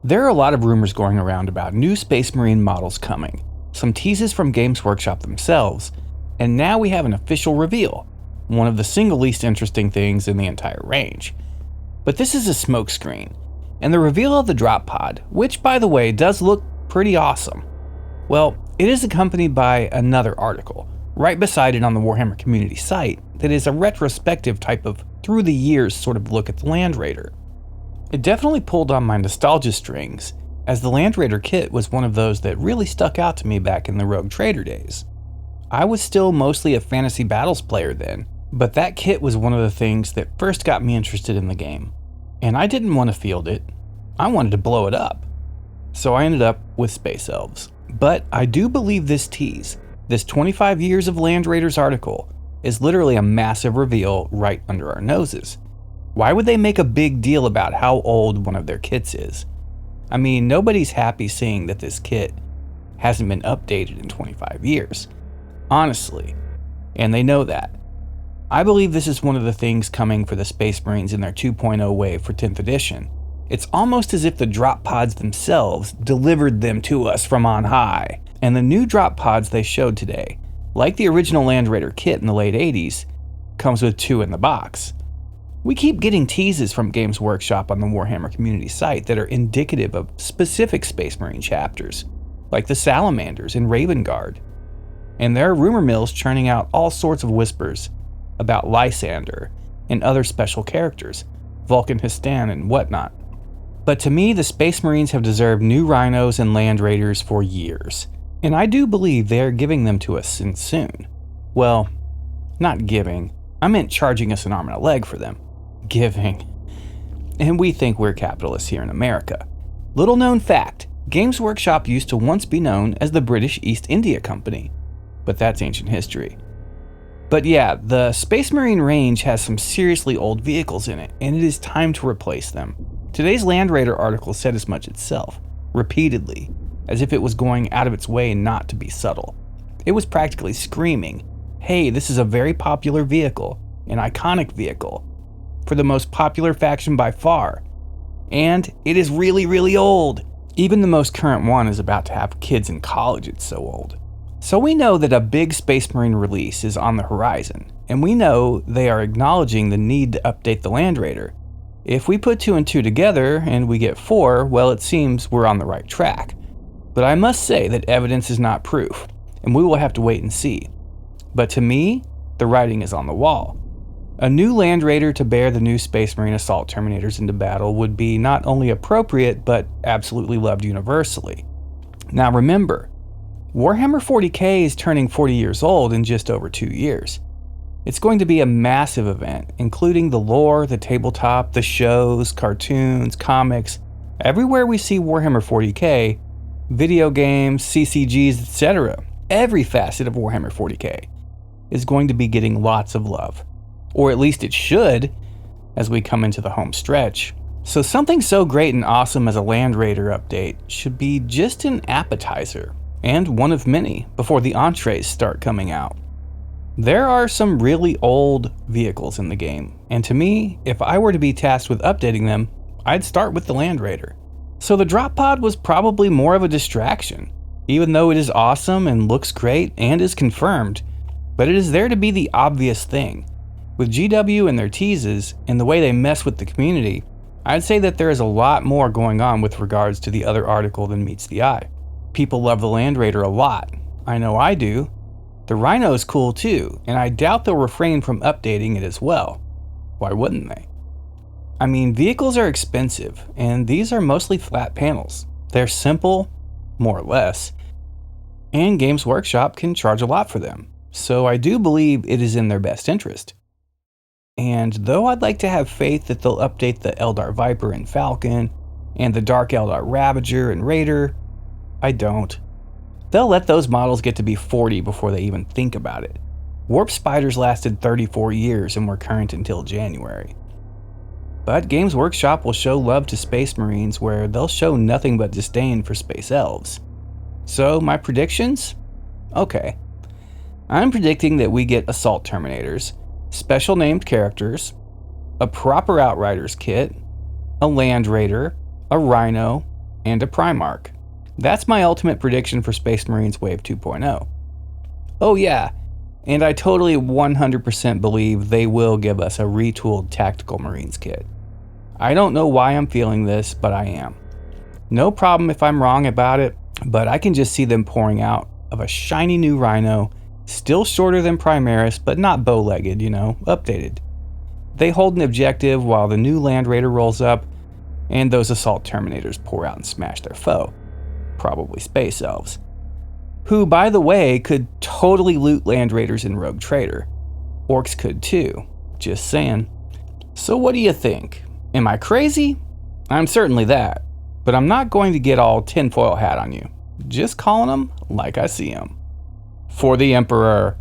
There are a lot of rumors going around about new Space Marine models coming, some teases from Games Workshop themselves, and now we have an official reveal, one of the single least interesting things in the entire range. But this is a smokescreen, and the reveal of the drop pod, which by the way does look pretty awesome, well, it is accompanied by another article, right beside it on the Warhammer Community site, that is a retrospective type of through the years sort of look at the Land Raider. It definitely pulled on my nostalgia strings, as the Land Raider kit was one of those that really stuck out to me back in the Rogue Trader days. I was still mostly a Fantasy Battles player then, but that kit was one of the things that first got me interested in the game. And I didn't want to field it, I wanted to blow it up. So I ended up with Space Elves. But I do believe this tease, this 25 years of Land Raiders article, is literally a massive reveal right under our noses. Why would they make a big deal about how old one of their kits is? I mean, nobody's happy seeing that this kit hasn't been updated in 25 years. Honestly. And they know that. I believe this is one of the things coming for the Space Marines in their 2.0 wave for 10th edition. It's almost as if the drop pods themselves delivered them to us from on high. And the new drop pods they showed today, like the original Land Raider kit in the late 80s, comes with 2 in the box. We keep getting teases from Games Workshop on the Warhammer Community site that are indicative of specific Space Marine chapters, like the Salamanders in Raven Guard. And there are rumor mills churning out all sorts of whispers about Lysander and other special characters, Vulcan Histan and whatnot. But to me, the Space Marines have deserved new Rhinos and Land Raiders for years, and I do believe they are giving them to us soon. Well, not giving, I meant charging us an arm and a leg for them. Giving. And we think we're capitalists here in America. Little known fact, Games Workshop used to once be known as the British East India Company, but that's ancient history. But yeah, the Space Marine range has some seriously old vehicles in it, and it is time to replace them. Today's Land Raider article said as much itself, repeatedly, as if it was going out of its way not to be subtle. It was practically screaming, hey, this is a very popular vehicle, an iconic vehicle, for the most popular faction by far. And it is really, really old. Even the most current one is about to have kids in college, it's so old. So we know that a big Space Marine release is on the horizon, and we know they are acknowledging the need to update the Land Raider. If we put 2 and 2 together and we get 4, well, it seems we're on the right track. But I must say that evidence is not proof, and we will have to wait and see. But to me, the writing is on the wall. A new Land Raider to bear the new Space Marine Assault Terminators into battle would be not only appropriate, but absolutely loved universally. Now remember, Warhammer 40k is turning 40 years old in just over 2 years. It's going to be a massive event, including the lore, the tabletop, the shows, cartoons, comics. Everywhere we see Warhammer 40k, video games, CCGs, etc., every facet of Warhammer 40k is going to be getting lots of love. Or at least it should, as we come into the home stretch. So something so great and awesome as a Land Raider update should be just an appetizer, and one of many, before the entrees start coming out. There are some really old vehicles in the game, and to me, if I were to be tasked with updating them, I'd start with the Land Raider. So the drop pod was probably more of a distraction, even though it is awesome and looks great and is confirmed, but it is there to be the obvious thing. With GW and their teases, and the way they mess with the community, I'd say that there is a lot more going on with regards to the other article than meets the eye. People love the Land Raider a lot. I know I do. The Rhino is cool too, and I doubt they'll refrain from updating it as well. Why wouldn't they? I mean, vehicles are expensive, and these are mostly flat panels. They're simple, more or less, and Games Workshop can charge a lot for them, so I do believe it is in their best interest. And though I'd like to have faith that they'll update the Eldar Viper and Falcon, and the Dark Eldar Ravager and Raider, I don't. They'll let those models get to be 40 before they even think about it. Warp Spiders lasted 34 years and were current until January. But Games Workshop will show love to Space Marines where they'll show nothing but disdain for Space Elves. So my predictions? Okay. I'm predicting that we get Assault Terminators, special named characters, a proper Outriders kit, a Land Raider, a Rhino, and a Primarch. That's my ultimate prediction for Space Marines Wave 2.0. Oh yeah, and I totally 100% believe they will give us a retooled Tactical Marines kit. I don't know why I'm feeling this, but I am. No problem if I'm wrong about it, but I can just see them pouring out of a shiny new Rhino, still shorter than Primaris, but not bow-legged, updated. They hold an objective while the new Land Raider rolls up, and those Assault Terminators pour out and smash their foe. Probably Space Elves. Who, by the way, could totally loot Land Raiders in Rogue Trader. Orcs could too. Just saying. So what do you think? Am I crazy? I'm certainly that. But I'm not going to get all tinfoil hat on you. Just calling them like I see them. For the Emperor.